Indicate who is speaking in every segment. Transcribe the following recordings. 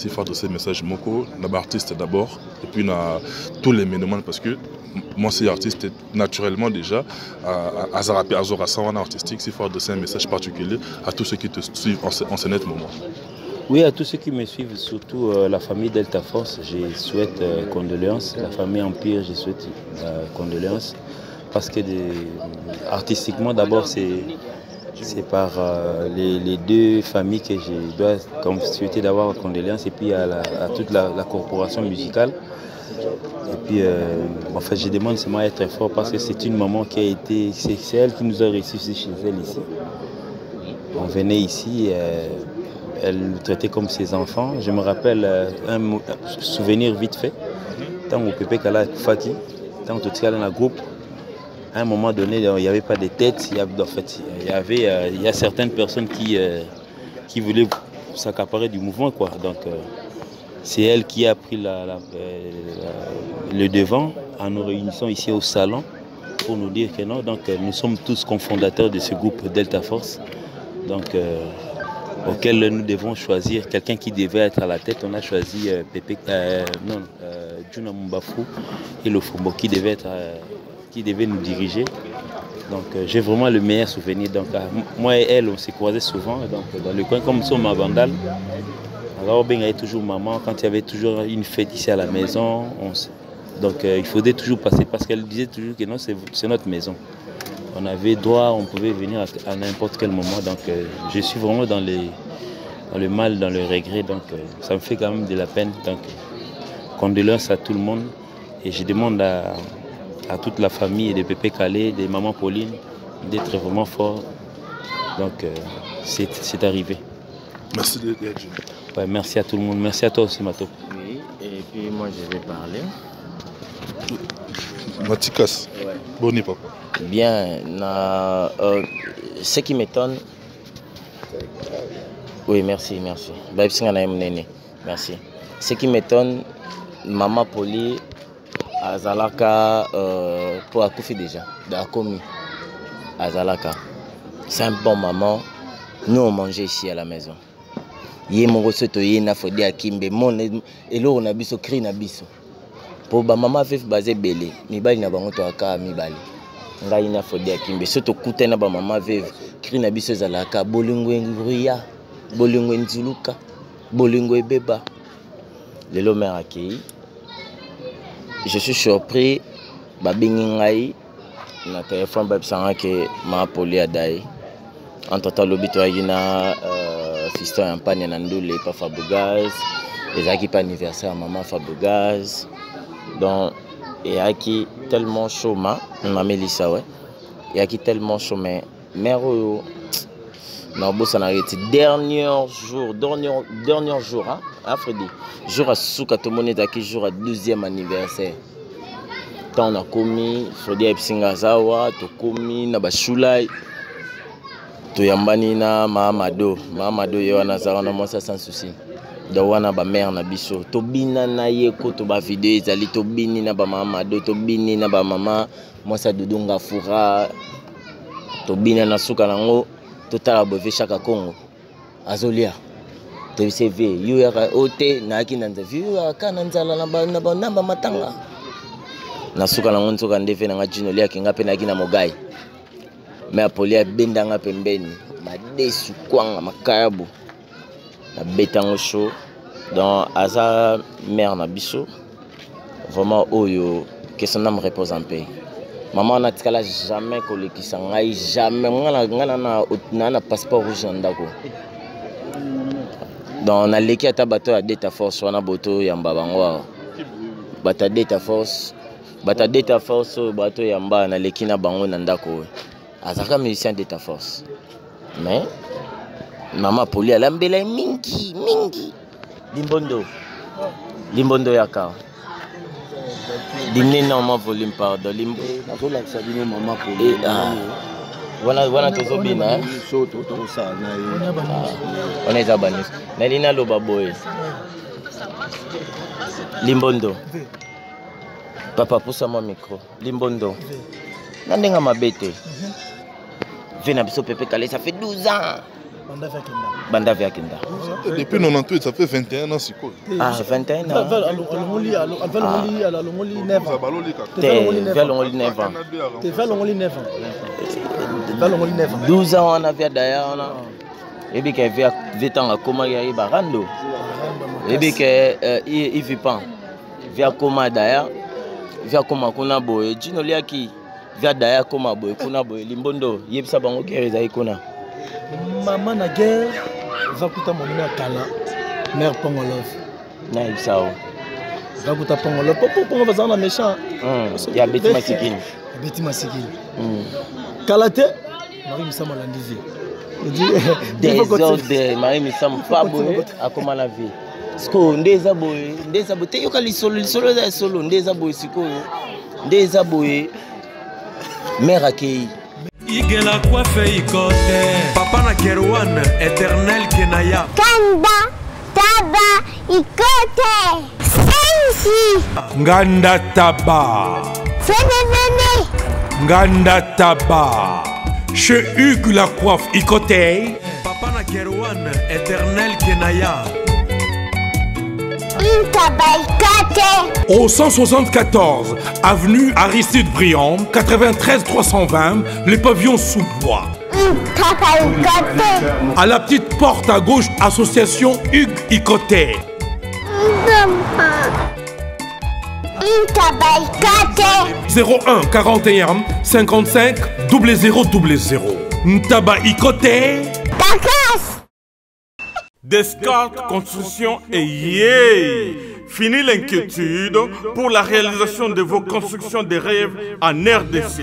Speaker 1: c'est fort de ces messages moko, l'artiste d'abord, et puis tous les ménomanes, parce que moi c'est artiste naturellement déjà, à Zarapé, à Zorasan, artistique, c'est fort de ces messages particuliers à tous ceux qui te suivent en ce net moment.
Speaker 2: Oui, à tous ceux qui me suivent, surtout la famille Delta Force, je souhaite condoléances. La famille Empire, je souhaite condoléances. Parce que artistiquement, d'abord, c'est par les deux familles que je dois souhaiter d'avoir condoléances. Et puis à toute la corporation musicale. Et puis, en fait, je demande seulement à être fort parce que c'est une maman qui a été... C'est elle qui nous a reçus chez elle ici. On venait ici... Elle nous traitait comme ses enfants. Je me rappelle un souvenir vite fait. Tant au Pépé Kala Faki, tant au Totial dans le groupe, à un moment donné, il n'y avait pas de tête. Il y a certaines personnes qui voulaient s'accaparer du mouvement, quoi. Donc, c'est elle qui a pris le devant en nous réunissant ici au salon pour nous dire que non. Donc, nous sommes tous cofondateurs de ce groupe Delta Force. Donc, auquel nous devons choisir quelqu'un qui devait être à la tête. On a choisi Juna Mumbafou et le Fumbo qui devait nous diriger. Donc j'ai vraiment le meilleur souvenir. Donc moi et elle, on s'est croisés souvent donc, dans le coin comme nous sommes à Vandal. Alors il y avait toujours maman, quand il y avait toujours une fête ici à la maison, donc il faudrait toujours passer parce qu'elle disait toujours que non, c'est notre maison. On avait droit, on pouvait venir à n'importe quel moment. Donc je suis vraiment dans le mal, dans le regret. Donc ça me fait quand même de la peine. Donc condoléances à tout le monde. Et je demande à toute la famille de Pépé Calais, de Maman Pauline, d'être vraiment fort. Donc c'est arrivé.
Speaker 1: Merci d'être venu.
Speaker 2: Ouais, merci à tout le monde. Merci à toi aussi, Mato.
Speaker 3: Oui, et puis moi je vais parler.
Speaker 1: Matikas, ouais. Boni papa.
Speaker 3: Bien, ce qui m'étonne. Oui, merci. Merci. Ce qui m'étonne, Maman Poli, Azalaka, pour Akoufi déjà, d'Akomi, Azalaka. C'est un bon maman. Nous on mangeait ici à la maison. Yé mon rossoto yé na fodi akimbe mon elo on a biso cri na biso. Pour ba maman fait basé belé, mi bali na bango to aka mi bali. Ngai na fodi akimbe soto kuta na ba maman veve cri na biso zalaka bolingo nguria, bolingo nzuluka, bolingo ebeba. Lelo mère accueilli. Je suis surpris ba bingi ngai na téléphone ba bisanga ke ma poli adai. En total l'obito na fiston en panne nandule pas Fabugaz les aki pas anniversaire maman Fabugaz donc et aki tellement chaud ma Mélissa ouais et aki tellement chaud mais mère na bossa na reti dernier jour hein Freddy jour à souka to moneta ki jour à 2e anniversaire tant on a commis Freddy epsinga zawa to commis na ba shulai to yambani na Mahamado yo wana zara moi ça sans souci do wana ba mère na biso to bina na yeko to ba vidéo ezali to bini na ba Mahamado to bini na ba mama moi ça dudunga fura to bina na suka nango to tala bove chaka Congo azolia to CV yo ya ote na ki nanza vu kana nzala na ba matanga na suka nango nzoka ndefe na ngajino lia kinga pe na kina mogai mais Apolia bendanga pembeni badesu kwanga makayabu na betango show donc aza mère na biso vraiment oyo que son âme repose en paix maman na tikala jamais kolekisa ngai jamais ngana na passeport rouge ndako donc na leki ata bato ya Delta Force wana boto yamba bango bata Delta Force bato yamba na leki na bango na ndako azaka musicien Delta Force mais maman Poli alambela mingi limbondo yaka dimne non ma volume pardon limbo
Speaker 4: nakola sabino maman Poli
Speaker 3: wana tozobina
Speaker 4: soto to sana
Speaker 3: on est abonné na lina loba boy limbondo papa poussa mon micro limbondo nandenga mabete Vena biso Pépé Calais ça fait 12 ans Banda via Kenda.
Speaker 1: Depuis 98, ça fait 21 ans, c'est quoi?
Speaker 3: Ah, 21 ans.
Speaker 4: Vers
Speaker 3: 12 ans, on a vu d'ailleurs. Et bien qu'il y a 20 ans, comment il y a Barando. Et bien qu'il vit pas. Via comment d'ailleurs. Via comment qu'on a beau. Gino Liaki. Via d'ailleurs comment beau. Qu'on a beau. Limbondo. Il y a ça bango qui est Zaïkona.
Speaker 4: Maman na guerre. Va kuta mon nom Kala. Mère Pongolov.
Speaker 3: Naïf Sao.
Speaker 4: Va kuta Pongolov. Pourquoi va ça méchant?
Speaker 3: Il y a Betty Masikine.
Speaker 4: Betty Masikine. Kalate. Marie Missama Landizi.
Speaker 3: Désordre, Marie Missama, pas boy, à comment la vie. Sco, ndeza boy, te yokali solo solo, ndeza boy siko, ndeza boy, mère akei.
Speaker 5: Igela coiffe ikote, papa na Kerwan, éternel Kenaya.
Speaker 6: Kanda, taba, ikote, sensi.
Speaker 5: Nganda taba.
Speaker 6: Fene.
Speaker 5: Nganda taba. Chez Hugues la coiffe Icotey. Papa na Kerwan, éternel Kenaya. Au 174, avenue Aristide Briand, 93 320, les pavillons sous bois. À la petite porte à gauche, association Hugues Icotey. 01 41 55 0000. Ntaba Icotey. Descartes Construction et yeah! Fini l'inquiétude pour la réalisation de vos constructions de rêves en RDC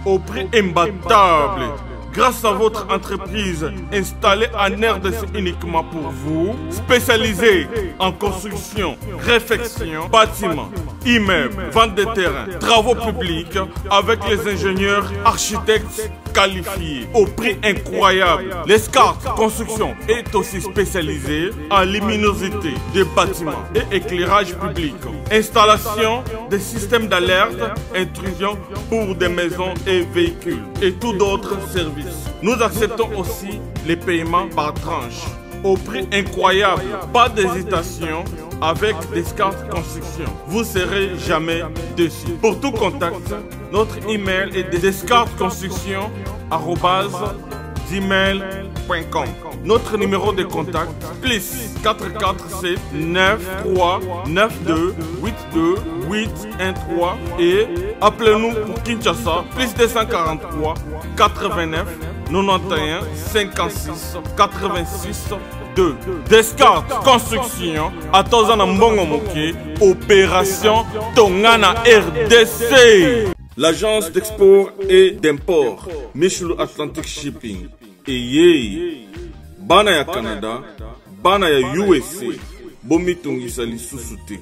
Speaker 5: au prix imbattable. Grâce à votre entreprise installée en RDC uniquement pour vous, spécialisée en construction, réfection, bâtiments, immeubles, vente de terrains, travaux publics, avec les ingénieurs architectes qualifiés au prix incroyable. Descartes Construction est aussi spécialisée en luminosité des bâtiments et éclairage public, installation des systèmes d'alerte, intrusion pour des maisons et véhicules et tout d'autres services. Nous acceptons aussi les paiements par tranche au prix incroyable. Pas d'hésitation avec Descartes Construction. Vous serez jamais déçus. Pour tout contact, notre email est descartesconstruction@gmail.com. Notre numéro de contact plus 447 93 92 82 813 et appelez-nous pour Kinshasa plus 243 89 91 56 86 2. Descartes Construction à Tozana Mbongo Moké, opération Tongana RDC. L'agence d'export et d'import Michel Atlantic Shipping et yé bana ya Canada, bana ya USA, bomi tongisa li sous-souté.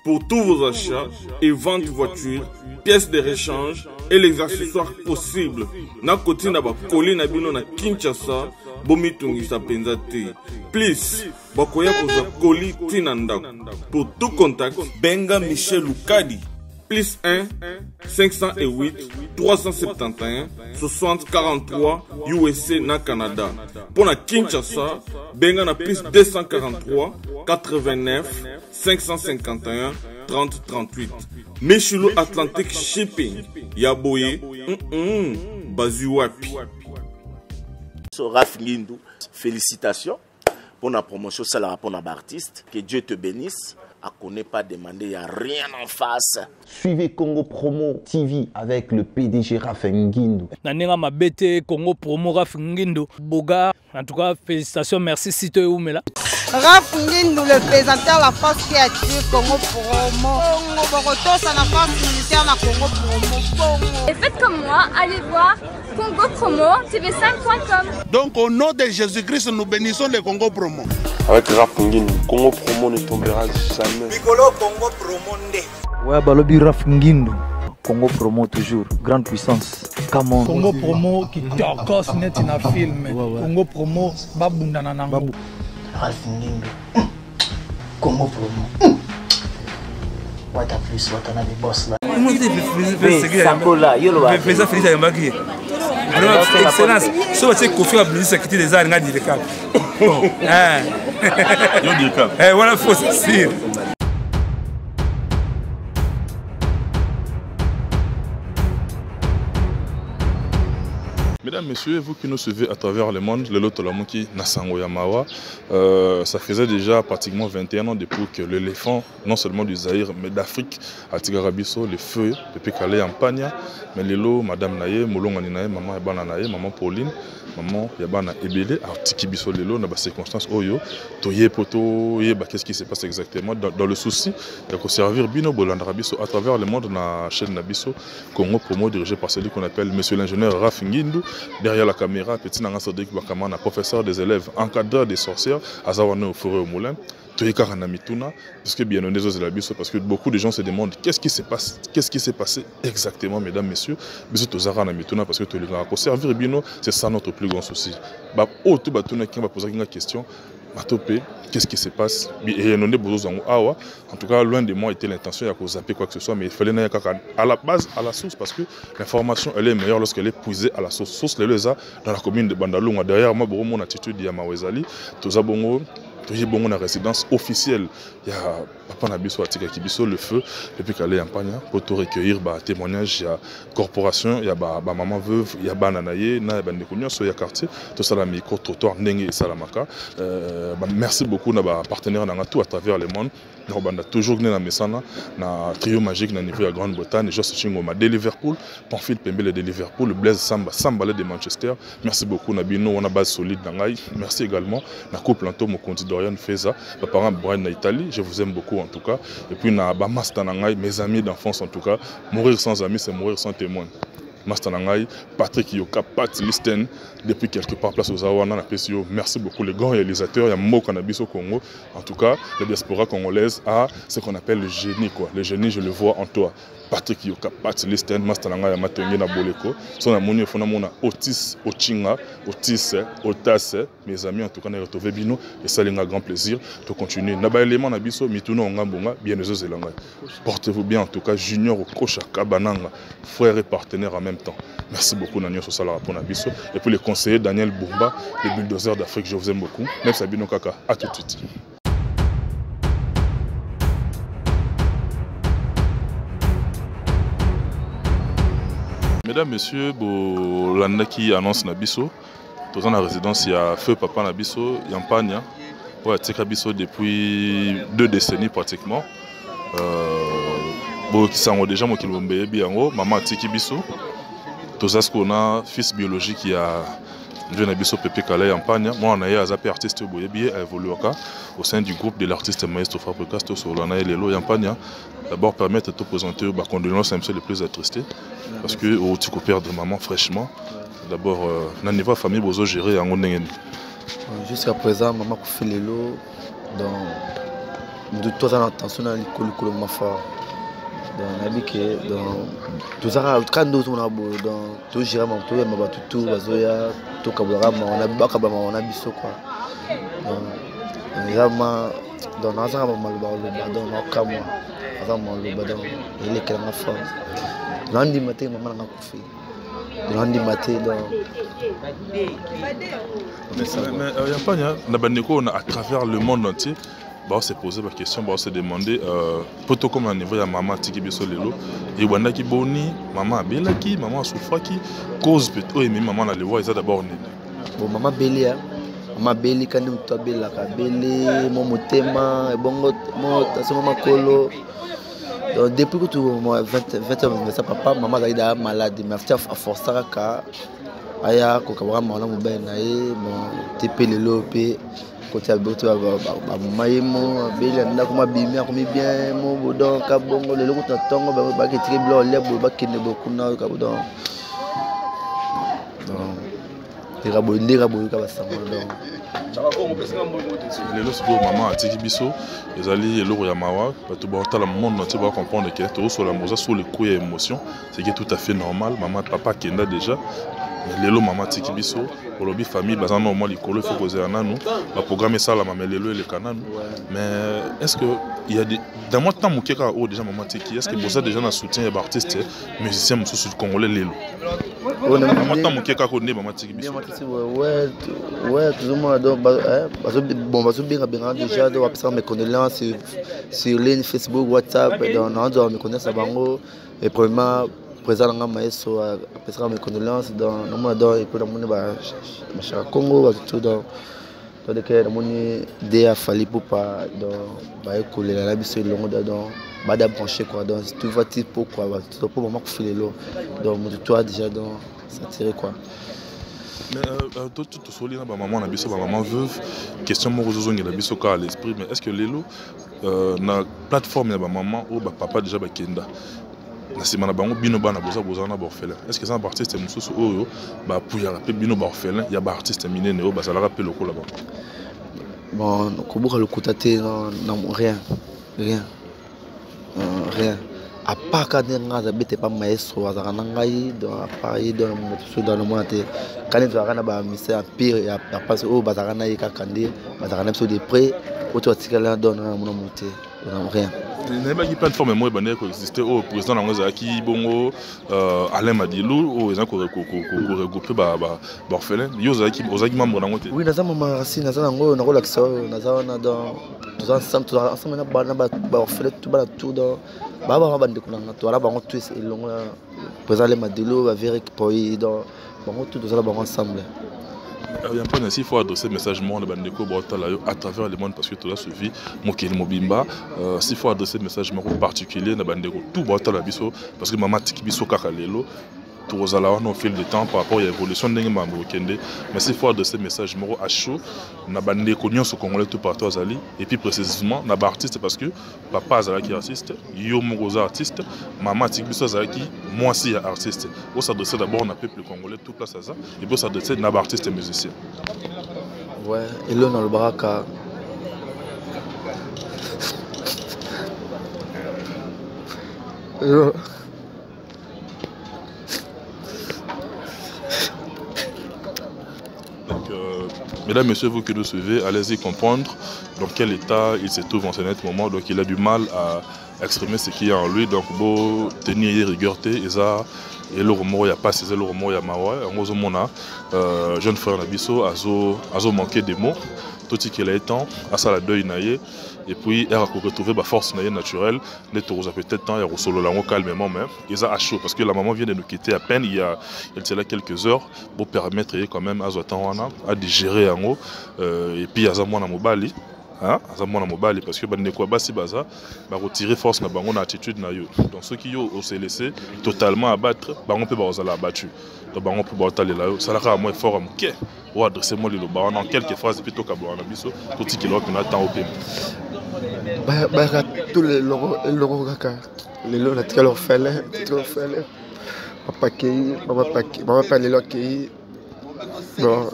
Speaker 5: Pour tous vos achats et ventes de voitures, pièces de rechange et les accessoires possibles. Na koti na ba koli na bino na Kinshasa, bomi tongisa penza te. Please, bakoya koza koli tinanda. Pour tout contact, benga Michel Lukadi. Plus 1 508 371 60 43 USA na Canada. Pour la Kinshasa, benga na plus 243 89 551 30 38. Michelo Atlantic Shipping. Yaboye, Bazuapi.
Speaker 7: Raph Ngindou, félicitations pour la promotion, c'est la rapport d'artiste. Que Dieu te bénisse. À connaît pas demander, il n'y a rien en face.
Speaker 8: Suivez Congo Promo TV avec le PDG Raph Ngindou.
Speaker 9: Nanenga Mabete, Congo Promo Raph Ngindou. Boga, en tout cas, félicitations, merci Sito et Oumela.
Speaker 10: Raph Ngindou, le présentateur de la force créative Congo Promo. Congo Boroto, c'est la force militaire de Congo Promo.
Speaker 11: Et faites comme moi, allez voir Congo Promo, tv5.com.
Speaker 12: Donc au nom de Jésus-Christ, nous bénissons le Congo Promo.
Speaker 13: Avec Raph Ngindou, Congo Promo ne tombera jamais.
Speaker 14: Piccolo Congo Promo ndé.
Speaker 15: Ouais, Balobi Raph Ngindou. Congo Promo toujours, grande puissance. Come on.
Speaker 16: Congo Promo qui torcos net in a film. Congo Promo babunda nanango.
Speaker 17: Raph Ngindou. Congo Promo. What a plus, what a boss là.
Speaker 3: Sakola, yolo.
Speaker 18: Fais ça Félix Ayambaki.
Speaker 9: excellence so batie kofi abimisi akiti des arts nga directeur
Speaker 1: yo directeur
Speaker 9: voilà faut c'est.
Speaker 1: Mesdames, Messieurs, vous qui nous suivez à travers le monde, le Lotolamuki Nasango Yamawa, ça faisait déjà pratiquement 21 ans depuis que l'éléphant, non seulement du Zaïre, mais d'Afrique, à Tigarabiso, les feux, depuis Calais en Pagna, mais les lots, Madame Naye, Molongani Naye, Maman Ebana Naye, Maman Pauline, Maman Yabana Ebele, à Tikibiso les lots, dans les circonstances, Oyo, Toye Poto, qu'est-ce qui se passe exactement dans le souci de servir Bino Bolandrabiso à travers le monde, dans la chaîne Nabiso, Congo Promo, dirigé par celui qu'on appelle Monsieur l'ingénieur Raf Ngindou. Derrière la caméra, petit Nanga Sodik Bakamana, professeur des élèves, encadreur des sorcières, Azawane au forêt au moulin, Toyeka Mituna, parce que bien honnête aux Biso, parce que beaucoup de gens se demandent qu'est-ce qui s'est passé exactement, mesdames, messieurs, Biso Tozara Mituna, parce que Toyeka servir Bino, c'est ça notre plus grand souci. Bah, oh, tout Batuna qui va poser une question. Qu'est-ce qui se passe? En tout cas, loin de moi était l'intention de zapper quoi que ce soit, mais il fallait à la base, à la source, parce que l'information elle est meilleure lorsqu'elle est puisée à la source. Source les dans la commune de Bandalunga. Derrière moi, mon attitude de Yamawezali, Tozabongo. Toujours bon la résidence officielle. Il y a Papa Nabiso Atika Kibiso, le feu, depuis qu'elle est en Pagna, pour te recueillir témoignages. Il y a corporation, il y a maman veuve, il y a Bananaye, il y a Banekounia, il y a quartier, tout ça, la micro-trottoir, Nengue et Salamaka. Merci beaucoup à nos partenaires dans tout à travers le monde. Nous avons toujours gagné dans Messana, dans le trio magique dans le niveau de Grande-Bretagne, Joss Chingoma de Liverpool, Pamphile Pembele de Liverpool, Blaise Samba de Manchester. Merci beaucoup, Nabino, on a base solide dans Gaï. Merci également, na couple Anto, mon candidat Dorian Feza, mes parents Brian en Italie, je vous aime beaucoup en tout cas. Et puis, na Master Nangaï, mes amis d'enfance en tout cas, mourir sans amis, c'est mourir sans témoin. Mastanangai, Patrick Yoka, Pat Listen, depuis quelque part place aux Awana, la PCO. Merci beaucoup les grands réalisateurs, il y a Mo Cannabis au Congo. En tout cas, la diaspora congolaise a ce qu'on appelle le génie, quoi. Le génie, je le vois en toi. Patrick Yoka, Pat Listen, Mastanangai, Matongi, Naboleko. Son amour, on a Otis, Ochinga, Otis, Otas, mes amis, en tout cas, on a retrouvé Bino, et ça, c'est un grand plaisir de continuer. Naba élément, Nabiso, Mituno, Ngambonga, bien les autres. Portez-vous bien, en tout cas, Junior, Kocha, Kabananga, frère et partenaire en même temps. Merci beaucoup, Naniel Sosala pour Nabiso. Et puis les conseillers, Daniel Boumba, les bulldozers d'Afrique, je vous aime beaucoup. Même Sabino Kaka, à tout de suite. Mesdames, Messieurs, l'année qui annonce Nabiso, dans la résidence, il y a Feu Papa Nabiso, il y a Pagna, ouais, Tekabiso depuis 2 décennies pratiquement. Qui sont déjà moi qui l'ont bien, maman Tikibiso. Tous qu'on a fils biologique qui a vu Nabiso Pepe Calais en Pagna. Moi on a eu un artiste Boyebi a évolué au sein du groupe de l'artiste Maestro Fabricasto sur l'ana et Lelo en Pagna. D'abord permettre de te présenter les condoléances les plus attristés parce que tu peux perdre maman fraîchement. D'abord Naniva famille bozo gérer en Onengen.
Speaker 18: Jusqu'à présent maman Kofi Lelo dans de toute attention à l'école de ma femme. Dans la vie que dans tout ça quand nous on a dans tout gérer mon tout ma tout bazoya tout kabura on a bakaba on a biso quoi donc vraiment dans na ça mal dans na kamwa vraiment le badon il est que la femme lundi matin maman na Kofi lundi matin
Speaker 1: mais y a pas na bandeko on a à travers le monde entier. On s'est posé la question, on s'est demandé, plutôt comme au niveau de maman Tiki Biso Lelo, et Wanda qui boni, maman Belaki, maman Soufaki, cause plutôt et maman la lewa, ils d'abord né.
Speaker 18: Bon, maman Beli, maman Beli, quand nous t'as Beli, la Beli, mon motema, et bon, mon maman Kolo. Donc depuis que tu moi 20 ans, ça papa, maman a malade, mais à forcer à car, aya, kokabra, mon amour ben naïe, mon TP Lelo, p côté aboto maïmo beli na kuma bimia kuma bien mo bodon ka bongo le lokota tongo ba ke très blanc lebo ba ke ne beaucoup na ka bodon donc ndira boy ka basango donc
Speaker 1: les lorsque maman a Tiki Biso les alliés eloko ya mawa bato ba tala monde entier ba comprendre que to sur la moza sur le coup et émotion c'est qui est tout à fait normal maman papa kenda déjà Lelo maman Tiki Biso pour le famille bazan normal il faut poser un an nous va programmer ça la maman Lelo et le canal mais est-ce que il y a des dans moi temps moké ka o déjà maman tiki est-ce que bossa déjà na soutien ya artiste musicien muso sur congolais lelo on a moi temps moké ka ko ne maman tiki biso
Speaker 18: ouais tout le monde donc bon baso bien déjà donc après mes condoléances sur les Facebook WhatsApp donc on doit me connaître ça bango et premièrement président nga maestro après mes condoléances dans le monde et puis dans mon ba Congo tout dans donc que moni dea fali pour pas donc ba écoler la biso longo donc ba da brancher quoi donc tout va type pourquoi ba tout pour moment filer l'eau donc toi déjà donc ça tirer quoi
Speaker 1: mais tout soli na ba maman na biso ba maman veuve question mo rozongi na biso ka à l'esprit mais est-ce que lelo na plateforme ya ba maman ou ba papa déjà ba kenda na sima na bango bino bana boza na ba orphelin est-ce que ça un artiste mususu oyo ba puyaka pe bino ba orphelin ya ba artiste minene oyo ba salaka pe loko là-bas
Speaker 18: bon kobuka lokuta te non rien à part quand nga zabete pas maestro azaka na ngai donc à part dans moto dans le monde quand tu as ba mystère pire ya parce o bazaka na yeka kande bazaka na so de près auto tikala dans na monter non rien
Speaker 1: n'est pas qui plateforme moi bané ko exister au président na ngoza ki bongo Alain Madilou o ezan ko regrouper ba orphelin yo zaki ozaki membre na ngote
Speaker 18: oui naza mama racine naza ngo na ko lakisa naza na dans tous ensemble na ba orphelin tout ba tout dans ba bande ko na to ala bango tout et longo président Alain Madilou va vérifier pour dans bango tout ça ba ensemble.
Speaker 1: Il y a un point ainsi, il faut adresser le message à travers le monde parce que tout là suivi Mokeli Mobimba. S'il faut adresser le message particulier na bandeko tout la biso parce que maman tiki biso kakalelo tout au fil du temps par rapport à l'évolution de Mambo Kende. Mais s'il faut adresser le message à chaud na bandeko nyonso congolais tout partout azali et puis précisément na ba artiste parce que papa azala qui artiste, yo mogoza artiste, maman tiki biso azala qui moi aussi artiste. On s'adresse d'abord na peuple congolais tout place à ça et puis on s'adresse na ba artiste et musicien.
Speaker 18: Ouais, et là dans le baraka
Speaker 1: mesdames, messieurs, vous que nous suivez, allez-y comprendre dans quel état il se trouve en ce moment. Donc il a du mal à exprimer ce qu'il y a en lui. Donc beau tenir rigueur, et ça, et le remords, il n'y a pas ces le remords, il y a mawa. En gros, mon jeune frère Nabiso, a manqué des mots. Tout ce qu'il a été à ça la deuil naïe. Et puis il a retrouvé la force naturelle. Les taureaux peut-être temps, il y a solo lango calmement même. Ils a chaud parce que la maman vient de nous quitter à peine. Il était là quelques heures pour permettre quand même à digérer en haut. Et puis il y a Zamwana Mobali. Zamwana Mobali parce que Bandeko Basi Baza va retirer force na bango na attitude na yo. Donc ceux qui ont s'est laissé totalement abattre, bango peut bazala abattu. Donc bango peut bataler là. Ça la moi fort à mouké. Ou adresser moi le baron en quelques phrases plutôt qu'à boire na biso. Tout ce qui leur qu'on attend au pays.
Speaker 18: Tous les logos kaka les lots na tika leur fallait papa qui maman pas les lots qui bon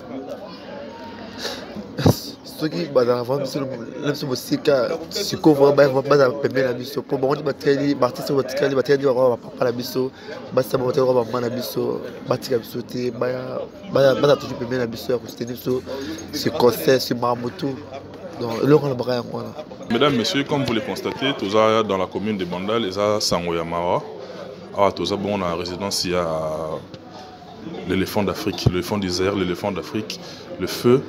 Speaker 18: ceux qui bazar avant sur le musica se couvre ba permet la biso pour bon bateli artiste bateli bateli wa papa la biso basta bateli wa maman la biso batika biso te ba toujours permet la biso à soutenir ce concert ce mamutu.
Speaker 1: Mesdames, messieurs, comme vous le constatez, tous dans la commune de Bandal, ils ont Sangoyamawa. Tous bon la résidence, il y a l'éléphant d'Afrique, l'éléphant d'Israël, l'éléphant d'Afrique, le feu,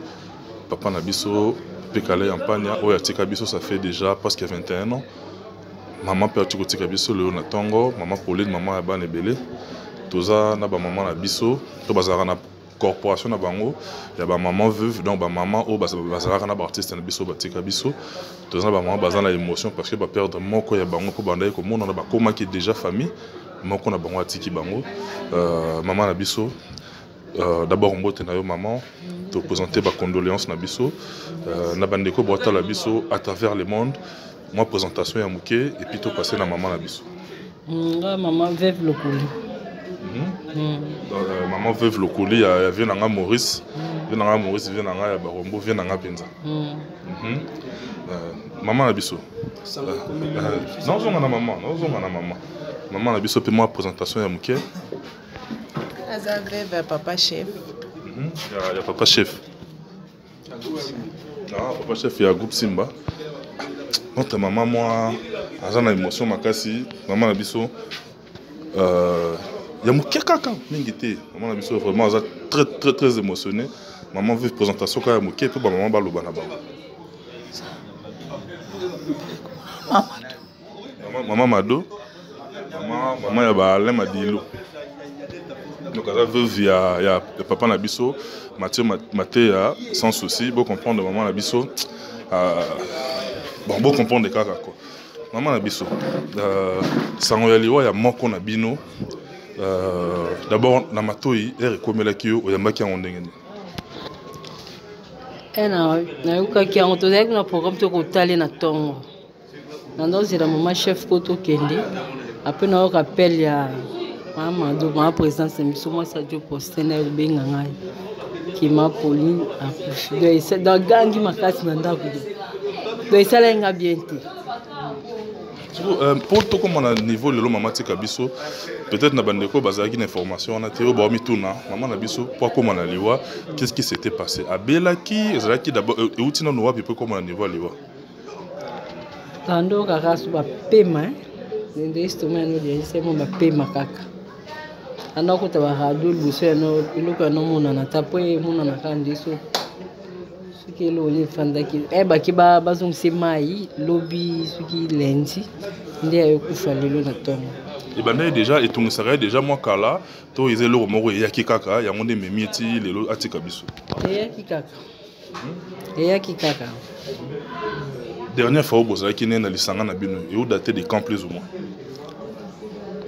Speaker 1: Papa Nabiso, Pekale Ampania, Oyatika Biso, ça fait déjà presque 21 ans. Maman Pertukotika Biso, Léonatongo, Maman Pauline, Maman Aban Ebele, tous maman Nabiso, Tobazarana. Corporation na bango ya ba maman veuve donc ba maman o bazala na ba artiste na biso batika biso tous ba maman bazana la émotion parce que ba perdre moko ya bango ko banda ko mona na ba koma qui déjà famille moko na bango atiki bango maman na biso d'abord mbote na yo maman te présenter ba condoléances na biso na bandeko bota la biso à travers le monde moi présentation ya muké et puis to passer na maman na biso
Speaker 19: maman veuve Lokoli.
Speaker 1: Maman veuve Lokoli, il vient à Maurice, vient à Barombo, vient à Penza. Maman Nabiso. Non, on a maman, maman Nabiso, puis moi présentation à Mouké.
Speaker 19: Il y a papa chef.
Speaker 1: Il y a papa chef. Non, papa chef, il y a groupe Simba. notre maman moi aza na émotion makasi maman na biso ya moke kaka mingi te maman na biso vraiment aza très émotionné maman veut présentation ka ya moke pe ba maman baloba na bango maman Mado maman ya ba Alain Madilo donc aza veuve ya papa na biso Mathieu Matéa sans souci bon comprendre maman na biso bon comprendre kaka quoi maman na biso sango ya liwa ya moko na bino d'abord na matoi ekomelaki yo oyambaki yango ndenge nini
Speaker 19: nayokaki yango tozalaki na programme tokotali na ntongo nandozela mama chef po tokende apres nayoka appel ya mamado mama présidence ya biso mwasi adio poste na yobenga ngai kima Pauline akufi gangi makasi na ndako donc esalaki nga bien te
Speaker 1: pour tout comme on a niveau le maman tika biso peut-être na bandeko bazaki une information on a théo ba mituna maman na biso pour comment on a liwa qu'est-ce qui s'était passé à Belaki ezalaki d'abord et utina no wapi peu comme on a niveau liwa
Speaker 19: tando kaka su ba pema nde istoma no dia sema ba pema kaka anda ko ta ba radio biso no iloko no mona na tapoe mona na kandiso suki lo ni fandaki baki ba bazongise mai lobby suki lendi nde ayokufa lelo na tongo
Speaker 1: et banda déjà etungisaka déjà moi kala to izelo moko yaki kaka yango nde memiti lelo atika biso
Speaker 19: yaki kaka
Speaker 1: dernière fois bozalaki ne na lisanga na bino et où daté de camp plus ou moins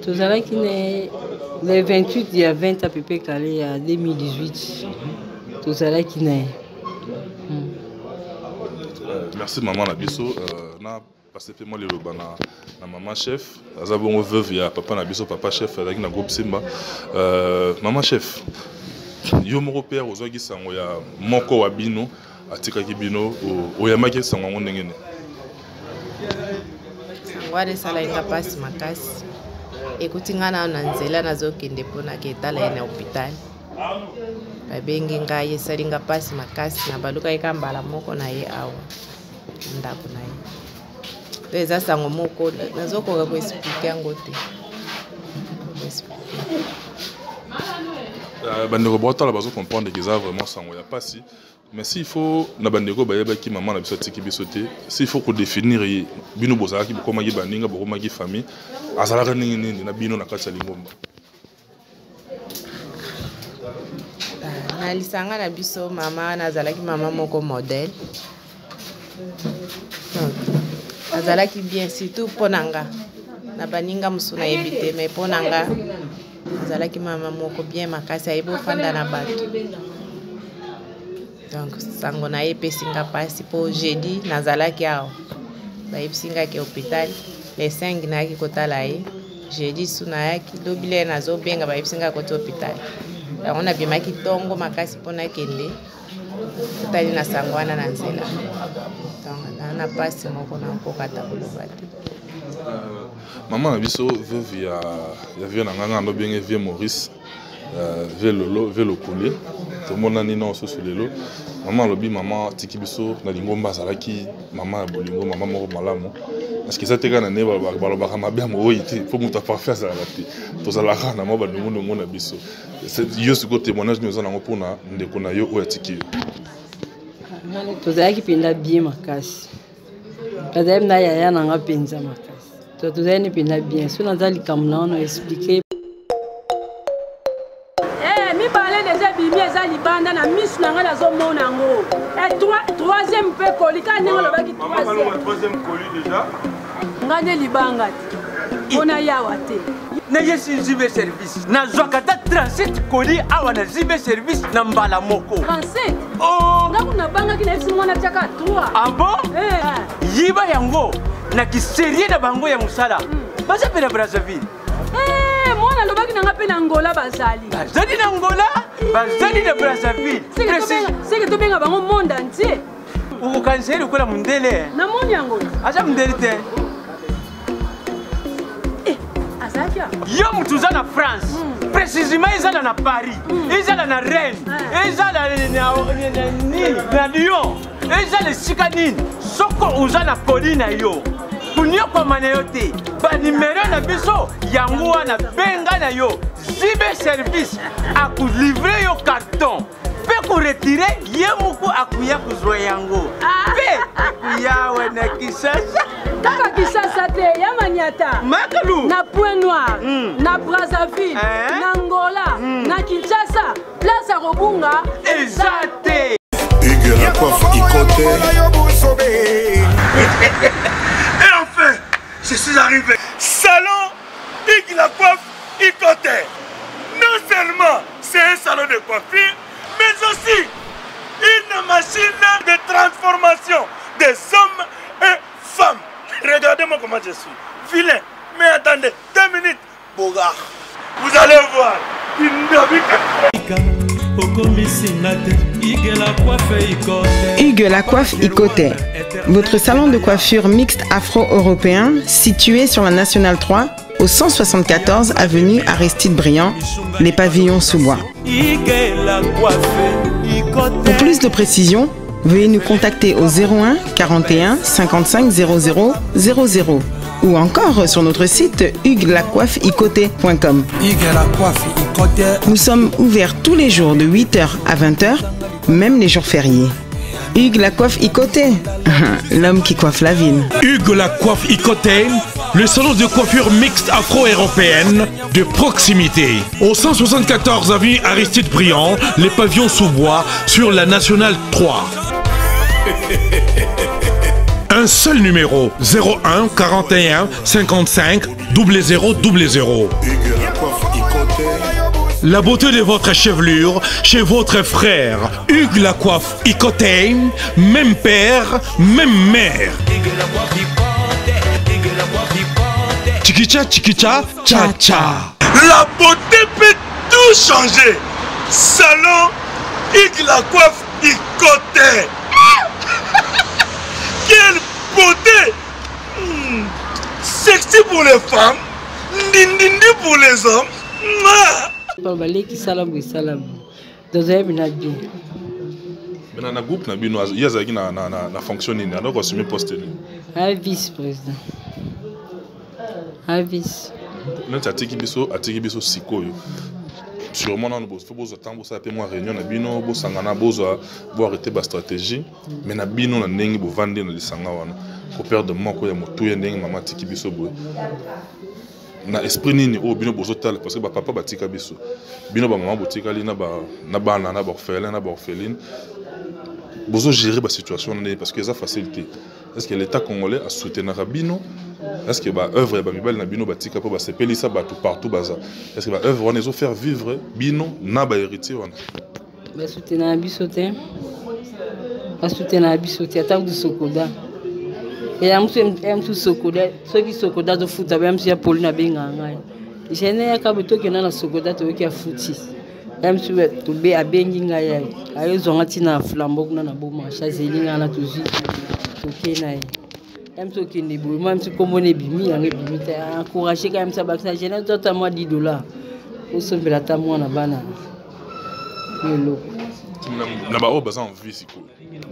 Speaker 19: tozalaki ne le 28 ya 20 à peu près calé ya 2018 tozalaki ne
Speaker 1: merci maman na biso na passé pe moi le lobana na maman chef azabongo veuve ya papa na biso papa chef avec na groupe Simba maman chef yo moko père ozwaki sango ya moko wa bino atikaki bino oyamaki sango ngo ndenge ne
Speaker 20: wale sala ingapasi makasi ekutingana na nzela nazokende pona ketala na hospital babengi ngai esali ngapasi makasi na baluka ikambala moko na ye awa ndako na ye eza sango moko nazokoka kuexplique yango te
Speaker 1: bandeko botala bazo comprendre que ça vraiment sango ya pasi mais s'il faut na bandeko bayeba ki maman na biso tiki biso te s'il faut ko définir bino bozala ki bokoma ki baninga bokoma ki famille azalaka nini na bino na kati ya lingomba
Speaker 20: na lisanga na biso mama nazalaki mama moko modèle azalaki bien surtout ponanga na baninga musuna yebite mais ponanga azalaki mama moko bien makasi ayebo fanda na bato donc sango na ye pesinga pasi po jeudi nazalaki awa bayebisinga ke hôpital les 5 nayaki kotala ye jeudi suna yaki lobile nazobenga bayebisinga koti hôpital yango nabimaki tongo makasi mpona kende kotali na sango wana na nzela donc na pasi moko na mpokata koloba te
Speaker 1: maman na biso veuve ya vie na nganga ndo benge vie Maurice vie Lolo vie Lokole tomona nino osusu lelo maman lobi maman tiki biso na lingomba azalaki maman ya bolingo maman moko malamu parce que ça te kana ne balobaka mabe mo oyite po muta parfait azalaka te tozalaka na mo bandungu na biso yo siko témoignage nous en mpona ndeko na yo oyo tiki
Speaker 19: tozalaki penda bien makasi tozalaki na yaya nanga penza makasi tozalaki penda bien so naza likambo na ono expliquer
Speaker 21: libanda na misu na ngai nazomona yango troisième mpe koli ka ndenge alobaki troisième koli déjà ngai nde libanga te mpona yawa te
Speaker 22: nayesi zibe service nazwaka ata 37 koli awa na zibe service na mbala moko
Speaker 21: 37 ngaku nabangaki nayebisi mwana tiaka 3
Speaker 22: abo yiba yango na kiserie na bango ya mosala baza mpe na Brazzaville
Speaker 21: mwana lobaki nanga mpe na Angola bazali
Speaker 22: na Angola bazali na Brazzaville
Speaker 21: seke tobenga bango monde entier
Speaker 22: ukokanisa lokola mundele
Speaker 21: na moni yango
Speaker 22: aza mundele te
Speaker 21: azalaki
Speaker 22: yo mutu uza na France précisément ezala na Paris ezala na Rennes ezala na Lyon eza lesika nini soko uza na poli na yo kunyokoma na yo te banimero na biso yango wana benga na yo zibe service akulivre yo carton mpe koretire ye moko akuya kozwa yango mpe ekuyawe na Kinshasa
Speaker 21: kaka Kinshasa te ya Maniata
Speaker 22: Makalu
Speaker 21: na Point Noir na Brazzaville na Angola na Kinshasa place ya Robunga
Speaker 22: eza te
Speaker 12: Hugues la coiffe Ikote.
Speaker 2: Et enfin, je suis arrivé. Salon Hugues la coiffe Ikote. Non seulement c'est un salon de coiffure, mais aussi une machine de transformation des hommes et femmes. Regardez-moi comment je suis. Vilain. Mais attendez, 2 minutes. Bogart. Vous allez voir.
Speaker 4: Hugues la coiffe Ikote, votre salon de coiffure mixte afro-européen situé sur la Nationale 3 au 174 avenue Aristide Briand, les pavillons sous bois. Pour plus de précisions, veuillez nous contacter au 01 41 55 00 00 ou encore sur notre site hugueslacoiffeikote.com. Nous sommes ouverts tous les jours de 8h à 20h, même les jours fériés. Hugues la coiffe Ikote, l'homme qui coiffe la ville.
Speaker 23: Hugues la coiffe Ikote, le salon de coiffure mixte afro-européenne de proximité. Au 174 avenue Aristide Briand, les pavillons sous bois sur la Nationale 3. Un seul numéro, 01 41 55 00 00. La beauté de votre chevelure chez votre frère. Hugues la coiffe Ikote, même père, même mère. Chikicha, chikicha, cha cha.
Speaker 2: La beauté peut tout changer. Salon Hugues la coiffe Ikote. Quelle beauté! Sexy pour les femmes, ndindindi pour les hommes.
Speaker 19: Baleki salamu salamu. Dozoe binadi.
Speaker 1: Mais na groupe na bino yazaki na fonction ni na ko assumer poste ni.
Speaker 19: Un vice-président. Un vice.
Speaker 1: Nati atiki biso sikoyo. Sûrement non faut bozo tambo ça peut moi réunion na bino bo sangana bozo bo arrêter ba stratégie mais na bino na ndenge bo vendre na lisanga wana ko perdre moko ya motu ya ndenge mama tiki biso bo na esprit nini o bino bozo tala parce que ba papa batika biso bino ba maman botika li na bana na ba orpheline bozo gérer ba situation parce que ça facilité. Est-ce que l'État congolais a soutenu Rabino? Est-ce que bah œuvre et Bamibal na bino batika po ba sepeli ça ba tout partout baza? Est-ce que bah œuvre on les faire vivre bino na ba héritier wana?
Speaker 19: Ba soutenir bisoté. Ba soutenir bisoté attaque du Sokoda. Et am tout Sokoda, ceux qui Sokoda de foot ba am si Paulina benga ngai. Jene ka beto ke na Sokoda to ki afuti. Am si to be abengi ngai ai. Ayo zonga tina flambeau na na boma chazeli ngana toujours. Ok naï. Même ceux qui ne bougent, même si comme on est bimi, on est bimi. Encourager quand même ça, parce que j'ai notamment $10. Au sommet la table moi na banane.
Speaker 1: Na ba o bazan vie siko.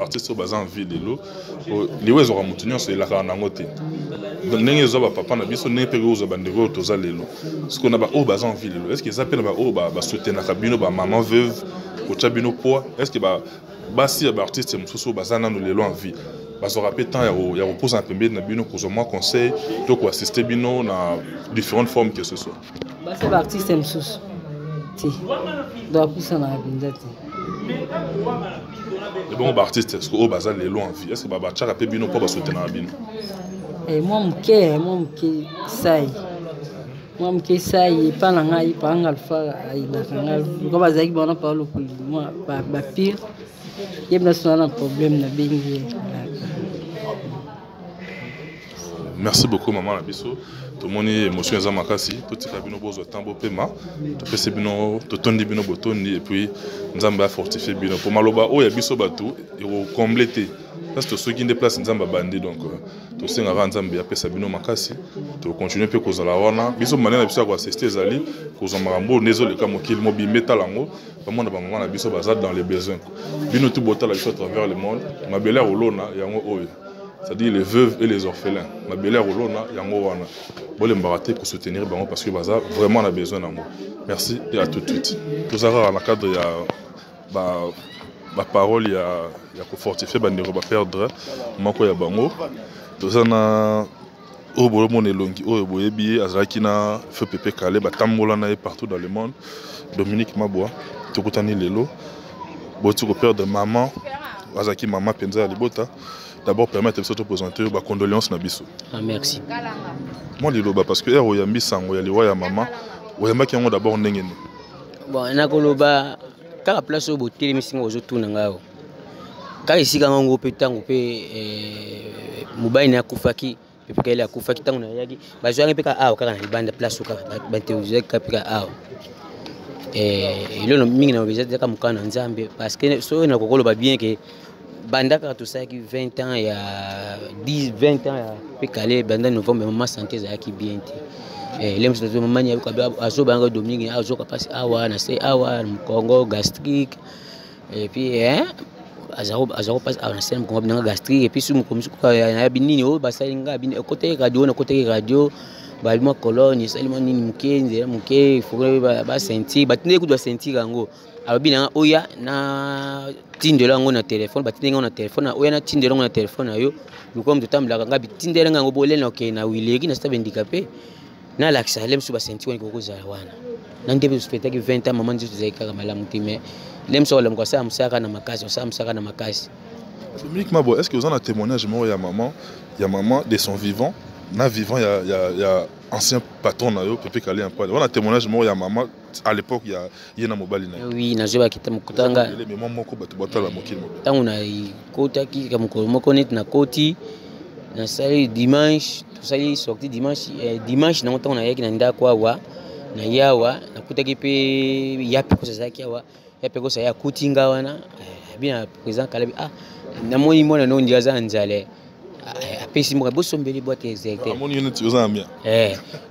Speaker 1: Artiste bazan vie lelo. Les wez aura moutonio c'est la kana ngote. Donc ndenge zo ba papa na biso ne pego zo bandego toza lelo. Ce qu'on a ba o bazan vie lelo. Est-ce que ça appelle ba o ba soutenir na bino ba maman veuve ko chabino poa? Est-ce que ba si ba artiste msusu bazana no lelo en vie? Bazora pétant ya repose un peu na bino ko moi conseil to ko assister bino na différentes formes que ce soit.
Speaker 19: Ba c'est artiste msusu. Ti. Do apusa na bindati.
Speaker 1: Les bons artistes, est-ce que au bazar les lois en vie? Est-ce que baba tchaka pe bino pour soutenir bino?
Speaker 19: Et moi m'ke sai. Moi m'ke sai pas na ngai pa ngalfa ai na ngai. Ko bazaki bona pa lo moi ba pire. Il y a un problème.
Speaker 1: Merci beaucoup, maman Labiso. Tout le monde est émotion à Makasi. Tout le monde est besoin de temps pour paiement. Tout le monde est tondi bino botondi et puis nous avons fortifié bino. Pour maloba, oh ya biso batou et au compléter. parce que ceux qui déplacent nzamba bandi donc to senga va nzamba ya pesa bino makasi to continuer pe kozala wana biso manena biso ko assister zali kozoma rambo nezo le kamo kil mobi metalango vraiment na bango na biso bazat dans les besoins bino tout botala biso à travers le monde mabela olona yango oyo c'est-à-dire les veuves et les orphelins mabela olona yango wana bolé mbaraté pour soutenir bango parce que baza vraiment na besoin nango merci et à tout de suite tout ça dans le cadre il y a ma parole il y a ko fortifier bandeko ba perdre moko ya bango tozana obolo monelongi oyo boyebi azaki na feu pepe kale batambola na partout dans le monde Dominique Maboa tokutani lelo boti ko perdre maman azaki maman penza libota d'abord permettre de présenter ba condoléances na biso
Speaker 3: merci
Speaker 1: moi liloba parce que ero yambi sango ya liwa ya maman oyambaki yango d'abord ndengene
Speaker 3: bon nakoloba kaka place au botelemi misinga ozotuna ngao kaka isika ngango pe tango pe mobile na kufaki pe kale akufaki tango na yaki bazwanga pe ka awa kaka na libanda place kaka banteuzeka ka pe ka awa ilo no mingi na obeza ka mukana nzambe parce que so na kokoloba bien que bandaka to saki 20 ans ya 20 ans ya pe kale banda novembre maman santé za yaki bien te les gens maman ya ko azo banga Dominique azo ka passe awa na se awa Congo gastrique et puis azaro passe awa na se Congo banga gastrique et puis sum comme ça ya binini o basalinga bin côté radio na côté radio balima colonne salima nini mukenze muke faut ba sentir batine ku do sentir yango abina oya na tindela ngo na téléphone batine ngo na téléphone oya na tindela ngo na téléphone ayo lukom tutambla nga bitindela ngo bolela okay na wileki na stable handicapé na laksa lem suba senti woni ko za wana na ndebe spectacle 20 ans maman ndizo zaika malamu time lem so lem ko sa musaka na makasi
Speaker 1: Dominique Mabo, est-ce que vous en avez un témoignage ya maman de son vivant na vivant il y a ancien patron na yo Pepe Kale un peu on a un témoignage ya maman à l'époque il y a na mobile na
Speaker 3: oui na joba kita mukutanga
Speaker 1: mais maman moko batu batala mokili mobile
Speaker 3: tangu na kota ki ka mukolo moko net na koti na sali dimanche tusali sorti dimanche na ntango na yaki na ndako awa na yawa na kutaki pe yapi ko sazaki awa yapi ko sa ya kutinga wana bien président Kalabi na moni mona no ndiaza nzale apesi mo bo sombeli boîte exécuté
Speaker 1: moni unity ozambia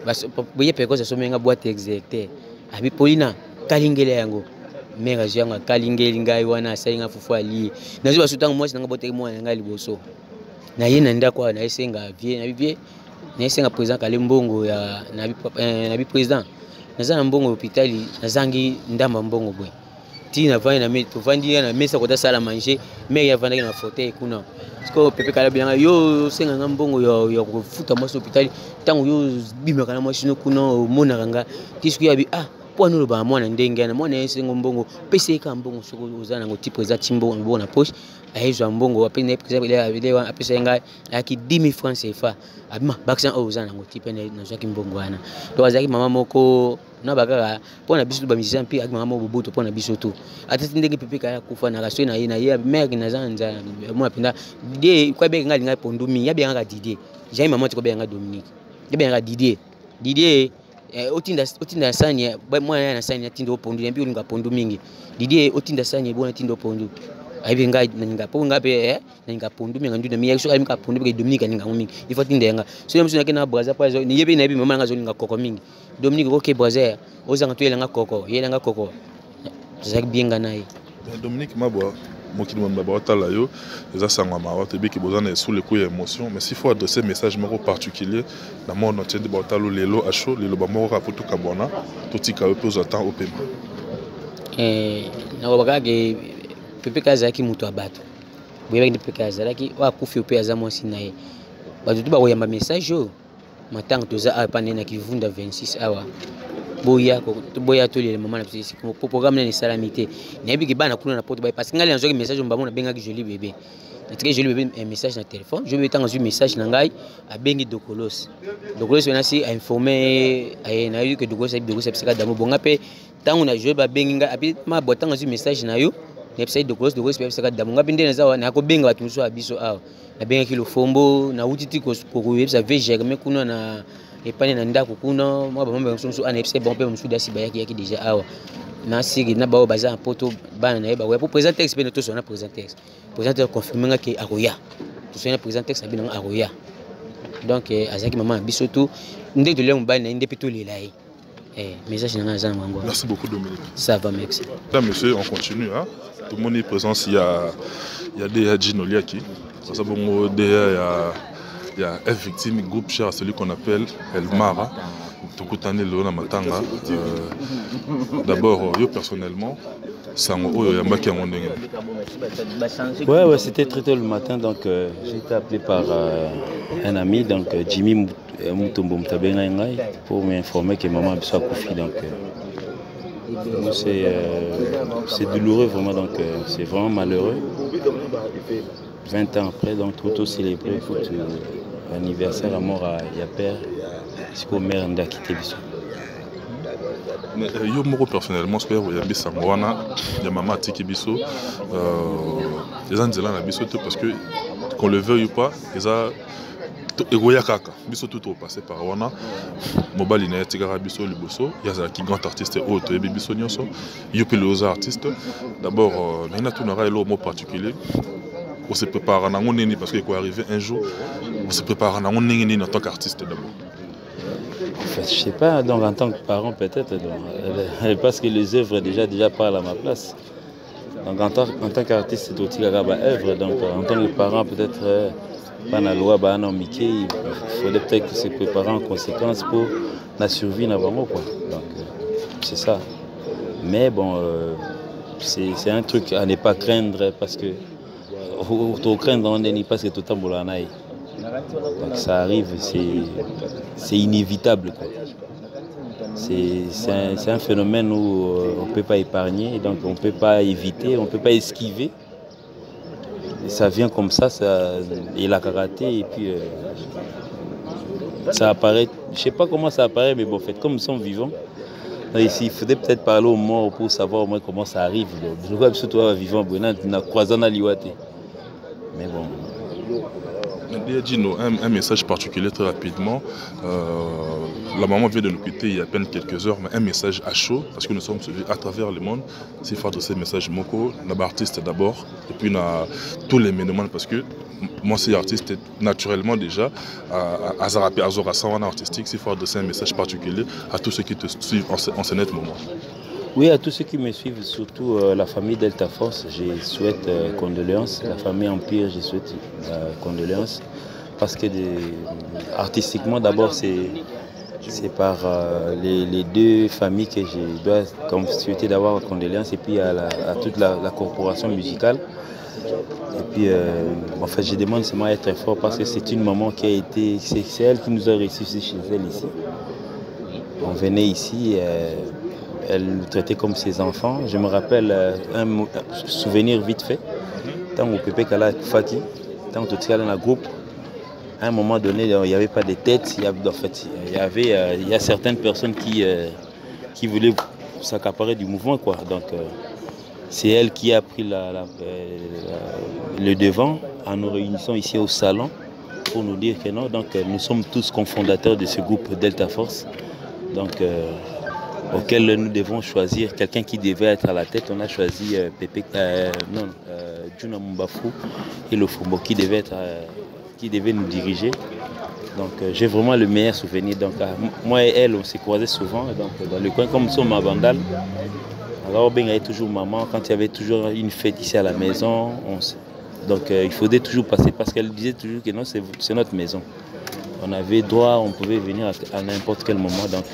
Speaker 3: bas boye pe ko sa somenga boîte exécuté abi Polina kalingele yango mera janga kalingeli ngai wana salinga fufu ali nazo basutanga mwasi nanga bote mo nanga liboso na yena ndako na esenga vie na esenga président Kale mbongo ya na bi président naza mbongo hôpitali nazangi ndamba mbongo bwe tina vani na meto vandi na mesa kota sala manger mais ya vandi na fauteuil kuna siko Pepe Kale bien yo senga mbongo ya kufuta mwasi hôpitali tango yo bima kana mwasi no kuna mona kanga kisku ya bi po no ba mwana ndenge na mwana esengo mbongo pese ka mbongo soko uzana ngo type za timbo mbona poche aizwa mbongo apene ile apesa nga yaki 10000 francs CFA abima bakisa uzana ngo type na zwaki mbongo wana to azaki mama moko na bakaka pona biso ba musicien pi ak mama boboto pona biso to atati ndenge Pepe Kale kufa na raso na ye mère na zanza mo apenda Didier kwa be ngali ngai pondumi ya be nga Didier jai mama tiko be nga Dominique ya be nga Didier otinda sanya mwana na sanya tindo pondu mbi ulinga pondu mingi Didier otinda sanya bona tindo pondu aibe ngai ninga po ngape ninga pondu minga ndu na miya so alimka pondu ke Dominique ninga mingi ifo tindenga so yemso nakena braza pa zo ni yebe na bi mama nga zo ninga koko mingi Dominique OK braza ozanga tuyela nga koko yela nga koko zaki bienga nayi
Speaker 1: Dominique Maboa mokili mamba batala yo eza sangwa mawa te biki bozana sous le coup émotion mais s'il faut adresser message moko particulier na monde entier de batalo lelo a chaud lelo ba moko kaputu kabona totika yo pose temps au paiement
Speaker 3: na baka ke Pepe Kale zaki mutu abato boyeba Pepe Kale zaki wa kufi pe azamo sinaye bazutu ba koyamba message yo matang toza apane na kivunda 26 awa boya to le maman na pesi programme na salamité na biki bana kuna na porte parce que ngali nazoki message mbamo na benga ki joli bébé na très joli bébé un message na téléphone je vais tanga un message na ngai a bengi Dokolos na si informer na yo que Dokolos psika damo bonga pe tangu na je ba bengi ngai abi ma botanga un message na yo na psika Dokolos psika damo ngapi ndene za na ko benga batu so abiso awa na benga ki lo fombo na utiti ko yebisa veger me kuna na epane na ndako kuna mwa ba mambo nsusu ana epse bon pe msuda si bayaki yaki déjà awa na sigi na bao baza poto bana na ba pour présenter texte bino to sona présenter texte présenter confirmer que aroya to sona présenter texte bino aroya donc azaki maman biso tout ndé de l'homme bana ndé plutôt les lai message na za mango.
Speaker 1: Merci beaucoup Dominique.
Speaker 3: Ça va merci.
Speaker 1: Là monsieur on continue hein. Tout le monde est présent il y a des Ginoliaki. Ça bon il y a un victime groupe cher à celui qu'on appelle El Mara. D'abord, yo personnellement,
Speaker 5: ouais, c'était très tôt le matin, donc j'ai été appelé par un ami, donc Jimmy Mutombo Mtabenga pour m'informer que maman a soit Koufi. Donc c'est douloureux vraiment, donc c'est vraiment malheureux. 20 ans après, donc tout célébré pour l'anniversaire à mort à Yaper. C'est comme mère n'a quitté biso.
Speaker 1: Yo moko personnellement ce que ya bisango wana ya maman tiki biso les anzela na biso parce que qu'on le veuille ou pas eza egoya kaka biso tout au passé par wana mobali na tika biso liboso ya za ki grand artiste auto et biso nyonso yo pe les artistes d'abord na tout na elo mot particulier on se prépare na ngoneni parce que quoi arriver un jour on se prépare na ngoneni en tant qu'artiste d'abord.
Speaker 5: En fait, je sais pas, donc en tant que parent peut-être, parce que les œuvres déjà parlent à ma place. Donc en tant qu'artiste, c'est aussi la œuvre, donc en tant que parent peut-être, pas la loi, pas non Mickey, il faudrait peut-être se préparer en conséquence pour la survie n'avant quoi. Donc c'est ça. Mais bon, c'est un truc à ne pas craindre parce que au craindre on n'est pas que tout le temps bolanaï. Donc ça arrive, c'est inévitable. C'est un phénomène où on ne peut pas épargner, donc on ne peut pas éviter, on ne peut pas esquiver. Et ça vient comme ça, il a karaté et puis ça apparaît. Je ne sais pas comment ça apparaît, mais bon, en fait, comme nous sommes vivants, ici, il faudrait peut-être parler aux morts pour savoir au moins comment ça arrive. Je vois que toi vivant, on a croisé dans l'Iwate. Mais bon.
Speaker 1: Un message particulier très rapidement. La maman vient de nous quitter il y a à peine quelques heures, mais un message à chaud, parce que nous sommes suivis à travers le monde. C'est faire de ces messages Moko, l'artiste d'abord, et puis tous les ménomanes, parce que moi c'est artiste naturellement déjà, à Zarapi, à Zora Sawana artistique, c'est faire de ces messages particuliers à tous ceux qui te suivent en ce net moment.
Speaker 5: Oui, à tous ceux qui me suivent, surtout la famille Delta Force, je souhaite condoléances. La famille Empire, je souhaite condoléances. Parce que artistiquement, d'abord, c'est par les deux familles que je dois souhaiter d'avoir condoléances. Et puis à toute la corporation musicale. Et puis, en fait, je demande seulement à être très fort parce que c'est une maman qui a été... C'est elle qui nous a reçus chez elle ici. On venait ici... Elle nous traitait comme ses enfants. Je me rappelle un souvenir vite fait. Tant au Pépé Kala Fati, tant au Tchal dans la groupe, à un moment donné, il n'y avait pas de tête. Il y a certaines personnes qui voulaient s'accaparer du mouvement, quoi. Donc, c'est elle qui a pris le devant en nous réunissant ici au salon pour nous dire que non. Donc, nous sommes tous cofondateurs de ce groupe Delta Force. Donc, auquel nous devons choisir quelqu'un qui devait être à la tête. On a choisi Juna Mumbafu et le Fumbo qui devait nous diriger. Donc j'ai vraiment le meilleur souvenir. Donc moi et elle, on s'est croisés souvent donc, dans le coin, comme nous sommes à Vandal. Alors il y avait toujours maman, quand il y avait toujours une fête ici à la maison, donc il faudrait toujours passer parce qu'elle disait toujours que non, c'est notre maison. On avait droit, on pouvait venir à n'importe quel moment. Donc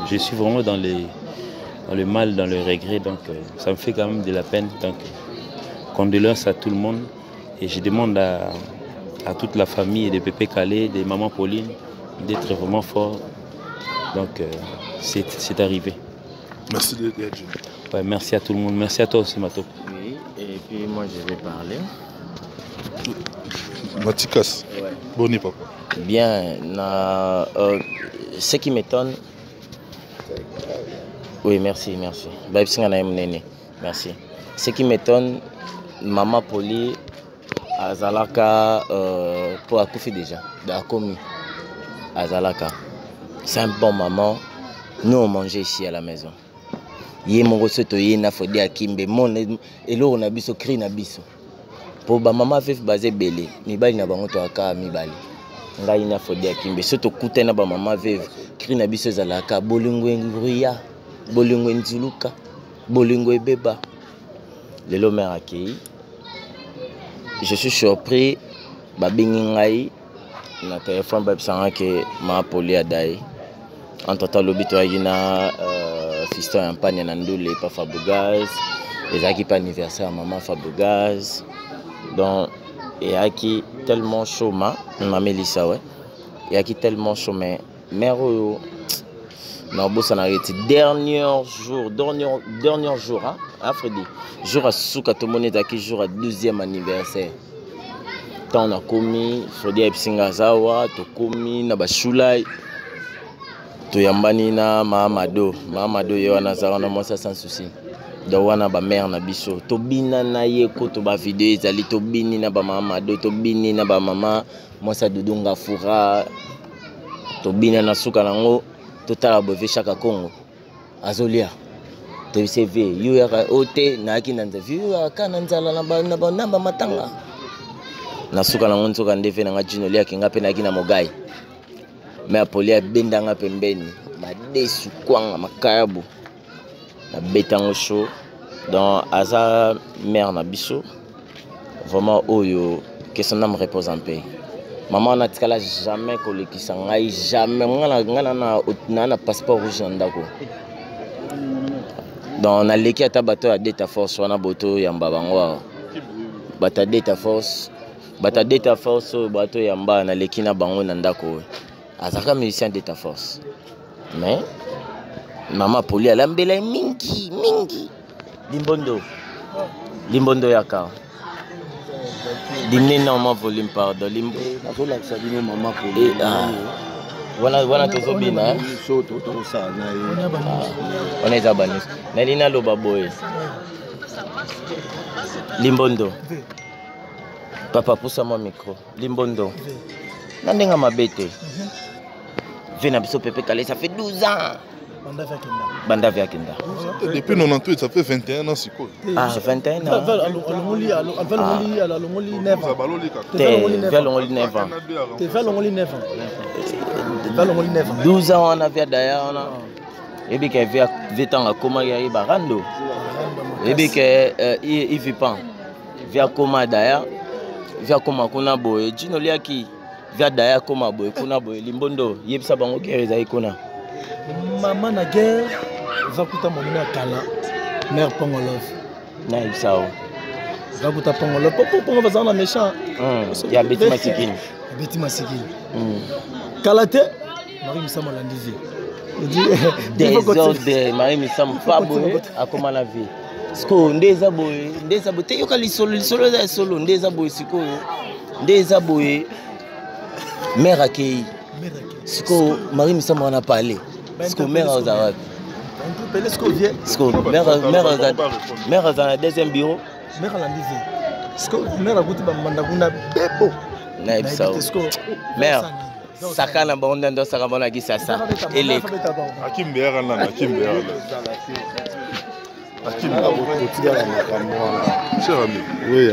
Speaker 5: je suis vraiment dans le mal, dans le regret. Donc ça me fait quand même de la peine. Donc condoléances à tout le monde. Et je demande à toute la famille de Pépé Calais, de Maman Pauline, d'être vraiment fort. Donc c'est arrivé.
Speaker 1: Merci d'être
Speaker 5: ouais, merci à tout le monde. Merci à toi aussi, Mato.
Speaker 3: Oui, et puis moi je vais parler.
Speaker 1: Matikas, ouais. Boni papa.
Speaker 3: Bien, ce qui m'étonne... Oui, merci. Merci. Ce qui m'étonne, Maman Poli, Azalaka, pour Akoufi déjà, d'Akomi, Azalaka. C'est un bon maman. Nous, on mangeait ici à la maison. ye moko soto ye na Fodé Akimbe mon eloko na biso cri na biso po ba mama vef basé belé mibali na bango to aka mibali ngai na Fodé Akimbe soto kuta na ba mama vef cri na biso zalaka bolingo nguria bolingo nzuluka bolingo ebeba lelo mère akei je suis surpris babingi ngai na téléphone babisanga ke ma poli adai entre temps lobito ayina fiston en panne na ndule pa Fabugaz les aki pas anniversaire maman Fabugaz donc et aki tellement chaud ma Mélissa ouais et aki tellement chaud mais mère na bossa na reti dernier jour hein Afredi jour à souka to moneta ki jour à 12e anniversaire quand on a commis Fodé Epsinga zawa to commis na bashulai to yambani na Mahamado ye wana zawa na mosa sans souci do wana ba mère na biso to bina na ye ko to ba video ezali to bini na ba Mahamado to bini na ba mama mosa dudunga fura to bina na suka nango to tala bove chaka Congo azolia to CV yu ya ote na akina nzavi yu kana nzala na ba matanga na suka na ngonzo ka ndeve na ngajino lia kinga pe na kina mogai me apolia benda nga pembeni madesu kwanga makayabu na betango show dans aza mère na biso vraiment oyo que son âme repose en paix maman na tikala jamais kolekisa ngai jamais ngana na passeport rouge ndako dans na leki ata bato ya Data Force wana boto yamba bango bata Data Force bato yamba na leki na bango na ndako azaka musicien Data Force mais maman poli alambela mingi limbondo yaka dimne normalement volume pardon limbo
Speaker 18: akola ksabino maman poli
Speaker 3: wana tozobina on est abanis nalina loba boy limbondo papa poussa moi micro limbondo nandenga mabete vena biso pepe kale ça fait 12 ans banda vya kinda
Speaker 1: depuis 98 ça fait 21 ans siko
Speaker 3: 21 ans
Speaker 18: alongoli
Speaker 3: 12 ans on a via d'ailleurs on a ebi ke via vitanga koma ya barando ebi ke il pas via koma d'ailleurs via koma kuna boy jino liaki via d'ailleurs koma boy kuna boy limbondo yebisa bango kereza ikona
Speaker 16: maman na guerre va kuta monina kala mère Pongolov
Speaker 3: na isao
Speaker 16: va kuta Pongolov Pongo va na méchant
Speaker 3: ya Betty Masikini
Speaker 16: Kalate Marie Misama Landizi
Speaker 3: désordre Marie Misama pas boy akoma la vie sko ndeza boy te yoka lisolo za solo ndeza boy siko ndeza boy mère akei siko Marie Misama on a parlé siko mère aux arabes siko mère dans le deuxième bureau
Speaker 16: mère Landizi siko mère akuti ba mandakuna bebo
Speaker 3: na ibsa mère sakana bonda ndo sakabona kisasa ele
Speaker 1: akimbera na Akim cher ami, oui,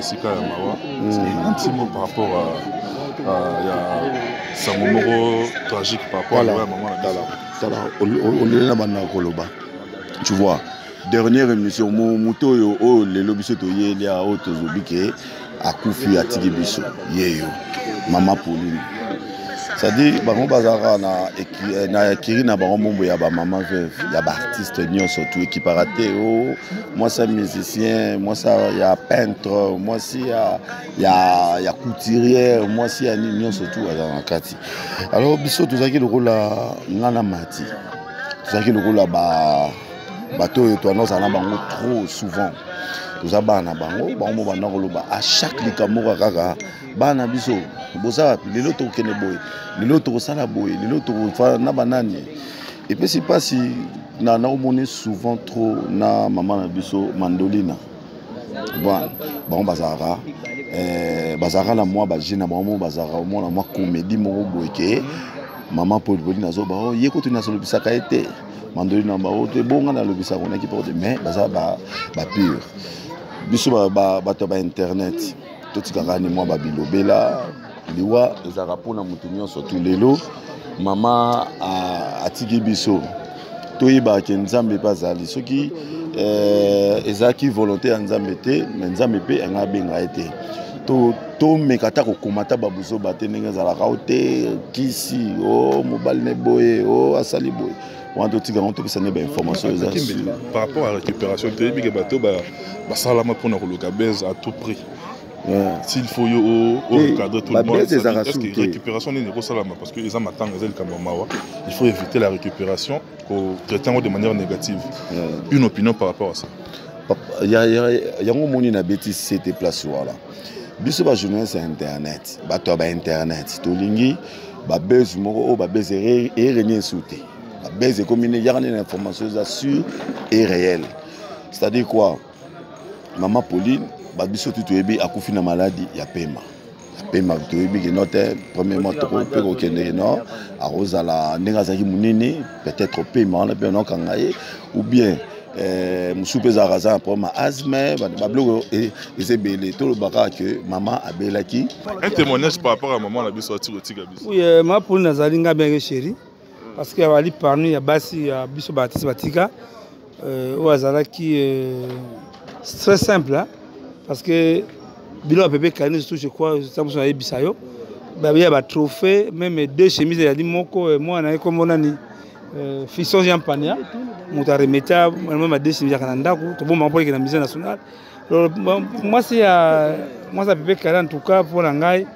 Speaker 1: c'est un petit mot par rapport à sa moment tragique par rapport à la maman.
Speaker 6: Tu vois, dernière émission, mon toyo, les lobbies il y a autre zobike, à Koufi, à Tigibiso, yeyo, maman Pauline. C'est-à-dire, bango bazara na kiri na bango mombo ya ba maman veuve, ya ba artiste nyo surtout qui paraté moi c'est musicien, moi ça ya peintre, moi si ya couturière, moi si ya nyo surtout à kati. Alors biso tozaki le rôle ngana mati. Tozaki le rôle ba to to non ça na bango trop souvent. Toza bana bango bango bana koloba à chaque likamoko kaka bana biso bosa lelo to kene boy lelo to sala boy lelo to fa na banani et puis c'est pas si na omone souvent trop na maman na biso mandolina bon bazara bazara na moi ba jina bango bazara moi na moi comédie mo boy ke maman Pauline azoba oh yeko tu nasolo bisaka été mandoli na ba ote bonga na lobisa on équipe de mais baza ba pur biso ba to ba internet tout tikaka ni moi ba bilobela liwa ezaka pona mutu nyonso tout lelo mama atiki biso toyeba ke nzambe bazali soki ezaki volonté ya nzambe te mais nzambe pe anga benga ete to mekata ko komata babuzo bate ndenge zalaka ote kisi o mobile ne boye o asali boye wando tika on to pesa ne ba information
Speaker 1: par rapport à la récupération te bi ke bato ba salama pona ko loka base à tout prix. S'il faut recadrer tout le monde, est-ce que récupération n'est pas salama parce que les gens m'attendent il faut éviter la récupération pour traiter de manière négative. Une opinion par rapport à ça.
Speaker 6: Il y a un moment où bêtise c'était place là. Biso ba jeunesse internet, ba to ba internet, to lingi ba base moko ba base et rien sauté. Ba base comme il y a une information sûre et réelle. C'est-à-dire quoi? Maman Pauline biso tu toyebi akufi na maladie ya pema toyebi ke note premièrement to pe ko kende no arozala ndinga zaki munene peut-être pema na pe no kangaye ou bien musupe za raza un problème asthme ba bloko ezebele to lobaka que maman abelaki
Speaker 1: un témoignage par rapport à maman la biso tika biso.
Speaker 7: Oui ma pour nazali nga bien chéri parce que ali parmi ya basi ya biso batisi batika o azalaki très simple hein? Parce que bilo a bébé Kani surtout je crois ça me sonne bisayo ba il y a ba trophée même deux chemises il a dit moko moi na comme on a ni fisson Jean Pania monta remeta même deux chemises kana ndako to bon mambo ki na musée nationale moi c'est moi ça bébé Kani en tout cas pour ngai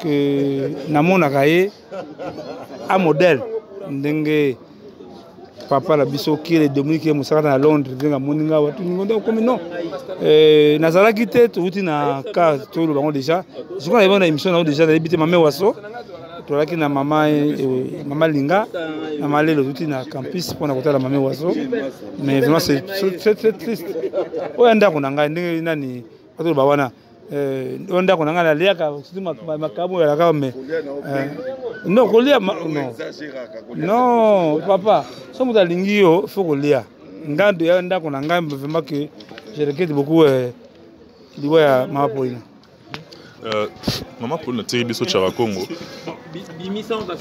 Speaker 7: que na mona kaye un modèle ndenge papa la biso qui est Dominique Moussaka à Londres nga moninga watu ngondo comme non nazala quitté tout na cas tout le bango déjà je crois qu'il y a une émission là déjà d'habiter maman waso to là qui na maman linga na malé le tout na campus pour na côté la maman waso mais vraiment c'est très triste o enda kuna nga ndenge nani watu bawana onda kuna nga la liaka makabo ya kama mais non kolia non papa somo da lingio faut kolia ngando ya ndako na ngambe vraiment que je regrette beaucoup liwa ya Maman Pauline.
Speaker 1: Maman Pauline tiri biso tshara Congo.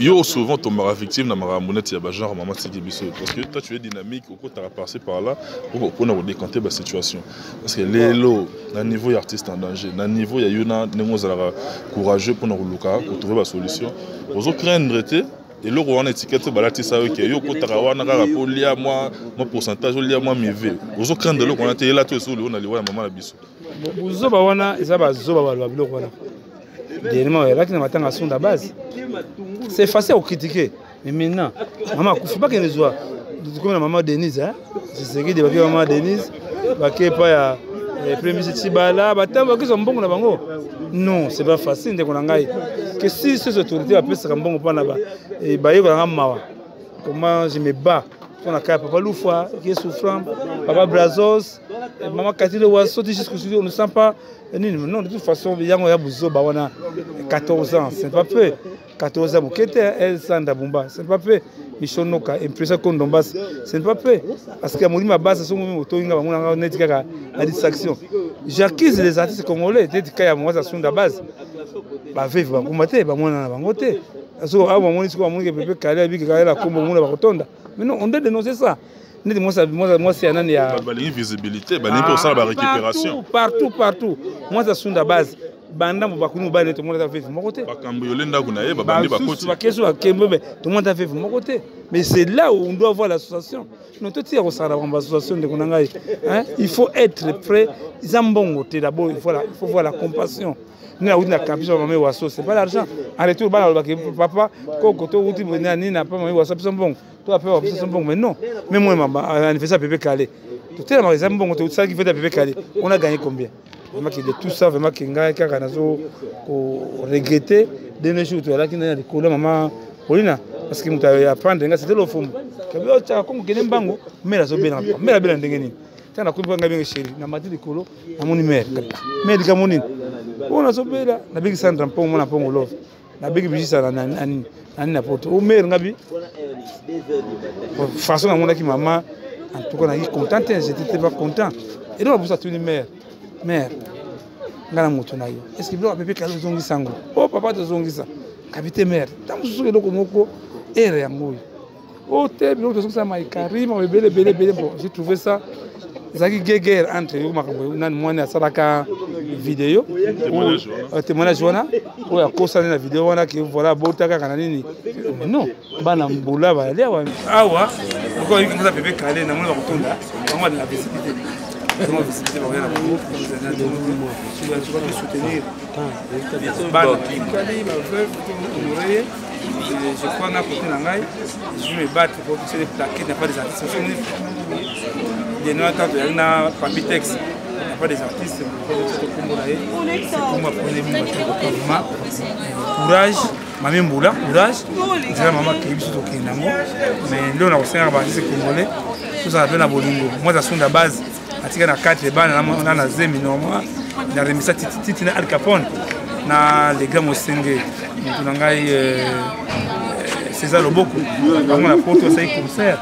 Speaker 1: Yo souvent tombera victime na maramonette ya ba genre maman tiri biso parce que toi tu es dynamique au côté passer par là pour na décanter la situation parce que les lots na niveau artiste en danger na niveau ya yuna nengo zala courageux pour na luka pour trouver la solution. Ozo craindre te et le roi en étiquette balati ça ok yo kotaka wana kaka po lia moi pourcentage lia moi mivé ozo craindre le qu'on a là tout sur le on a liwa maman la biso
Speaker 7: buzo ba wana eza ba zo ba ba biloko wana dernièrement là qui na matanga son de base c'est facile à critiquer mais maintenant maman faut pas que les joie comme la maman Denise hein c'est ce qui de maman Denise ba ke pa ya premier Tibala ba tamba ki zombongo na bango non c'est pas facile de konangai que si ces autorités appellent ça mbongo pa na ba et ba yeko na mawa comment je me bats pour la carte papa Loufa qui est souffrant papa Brazos maman Katile Waso jusqu'au on ne sent pas non de toute façon yango ya buzo ba wana 14 ans c'est pas peu 14 ans bokete elle sanda bomba c'est pas peu Michonoka impression qu'on Donbass c'est pas peu parce que molima base sont moto inga bango net kaka la distraction j'accuse les artistes congolais peut-être kaya moi ça sont de base ba vivre ba combattre ba mona na bango te so a moni siko moni ke pepe kale bi kale la kombo mona ba kotonda mais non on doit dénoncer ça moi c'est un année à
Speaker 1: visibilité pour ça la récupération
Speaker 7: partout moi ça sont de base banda mo bakunu ba tout le monde a fait mon côté
Speaker 1: bakambo yolenda kuna ye ba bandi ba koti
Speaker 7: ba keso akembe tout le monde a fait mon côté mais c'est là où on doit voir l'association non tout tire au sala ba association de kunangai hein il faut être prêt zambongo te d'abord il faut voir la compassion nous a na campus maman waso c'est pas l'argent en retour ba papa koko to uti nani na pas maman waso bon toi après waso bon mais non même moi maman on fait ça pépé calé tout est là zambongo tout ça qui fait pépé calé on a gagné combien vraiment que de tout ça vraiment que ngai kaka nazo ko regretter de nos jours là qui na likolo maman Paulina parce que muta apprendre nga c'était le fond kabio cha ko ngene mbango mera zo bena mera bena ndenge nini tana ko nga bien chéri na mati likolo na moni mère mère ka moni on a zo bela na big sandra mpo mona mpo love na beki bijisa nani na poto o mère ngabi façon na mona ki maman en tout cas na qui contente j'étais pas content et donc pour ça tu ni mère ngana moto na yo est-ce que bilo pepe kala zongi sango oh papa te zongi sa kabite mère tamu susu eloko moko ere yango oh te bilo te zongi sa mai karima bele bon j'ai trouvé ça zaki guerre entre yo makambo nani mwana asalaka vidéo témoignage wana o ya kosana na vidéo wana ki voilà botaka kana nini non bana mbula ba lewa awa ko yi kama pepe kale na mwana bakutonda ngwa de la visibilité comment visibilité ba yana pour soutenir bana kali ma veuve honorer je crois na côté na ngai je me battre pour que ces plaquettes n'a pas des artistes des noms quand na Papitex n'a pas des artistes c'est pour moi courage Mami Mboula courage c'est la maman qui biso to kinango mais leo na kosenga ba artistes congolais tout ça na bolingo moi ça sont de base atika na 4 bana na zemi normal na remisa titi na Al Capone na les gars mosenge tunangai César Loboko on a porté ça concert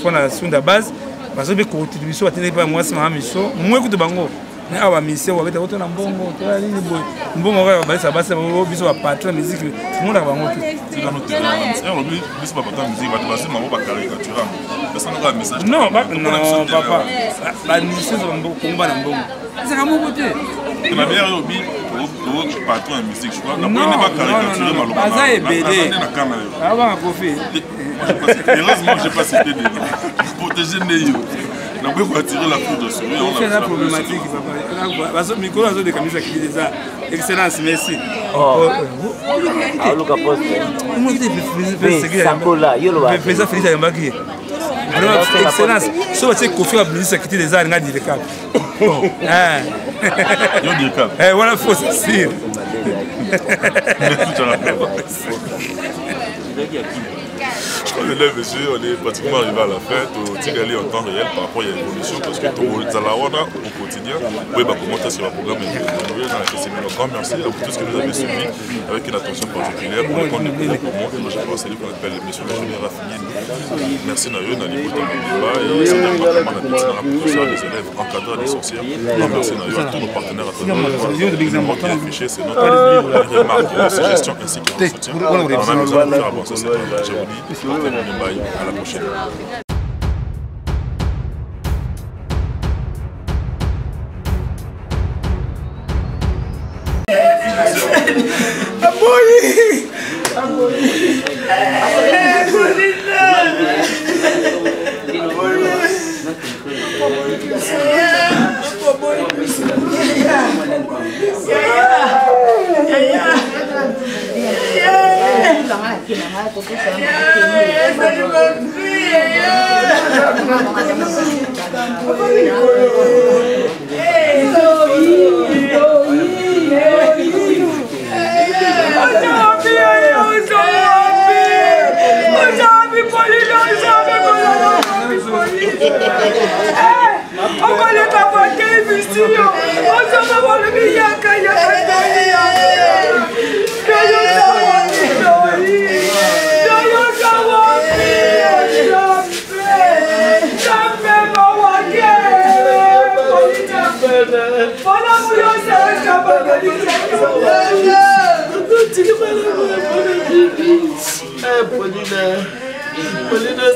Speaker 7: pour la sonde de base parce que contribution atteindre pas moi c'est ma mission moi écoute bango mais awa mission wa beta auto na mbongo to ali ni boy mbongo wa ba ça basa biso wa patron musique tout le monde a bango tout
Speaker 1: dans notre terrain on lui biso ba patron musique ba basa ma ba caricature mais ça n'a pas message
Speaker 7: non papa ba mission zo mbongo komba na mbongo c'est comme côté
Speaker 1: la meilleure hobby pour patron musique je crois n'a pas caricature maloba
Speaker 7: baza ebele aba kofi
Speaker 1: heureusement j'ai pas cité des noms protéger Neyo on peut attirer la foudre sur lui
Speaker 7: c'est la problématique papa parce que micro azo de camisa qui déjà excellence merci
Speaker 3: Luka poste
Speaker 7: moi qui fait
Speaker 3: Sakola yolo
Speaker 7: va faire Félix Ayambaki alors excellence so tu confier à Bliss qui des arts ngadi le cap
Speaker 1: yo di cap
Speaker 7: voilà faut c'est
Speaker 1: je crois que là, monsieur, on est pratiquement arrivé à la fête, au Tigali en temps réel par rapport à l'évolution, parce que tout le Zalawana au quotidien, oui, bah, commenter sur le programme et un grand merci à vous tous que vous avez suivi avec une attention particulière pour le compte de Promo. Et moi, je pense que c'est lui qu'on appelle monsieur le général Raffiné. Merci Nayo, Nali Bouta Mouba, et c'est vraiment la petite professeur des élèves encadrés des sorcières. Merci Nayo à tous nos partenaires à travers le monde qui est affiché, c'est notre remarque, suggestion ainsi que l'entretien. On a besoin de faire avancer cette je vous dis, à la prochaine.
Speaker 8: Polina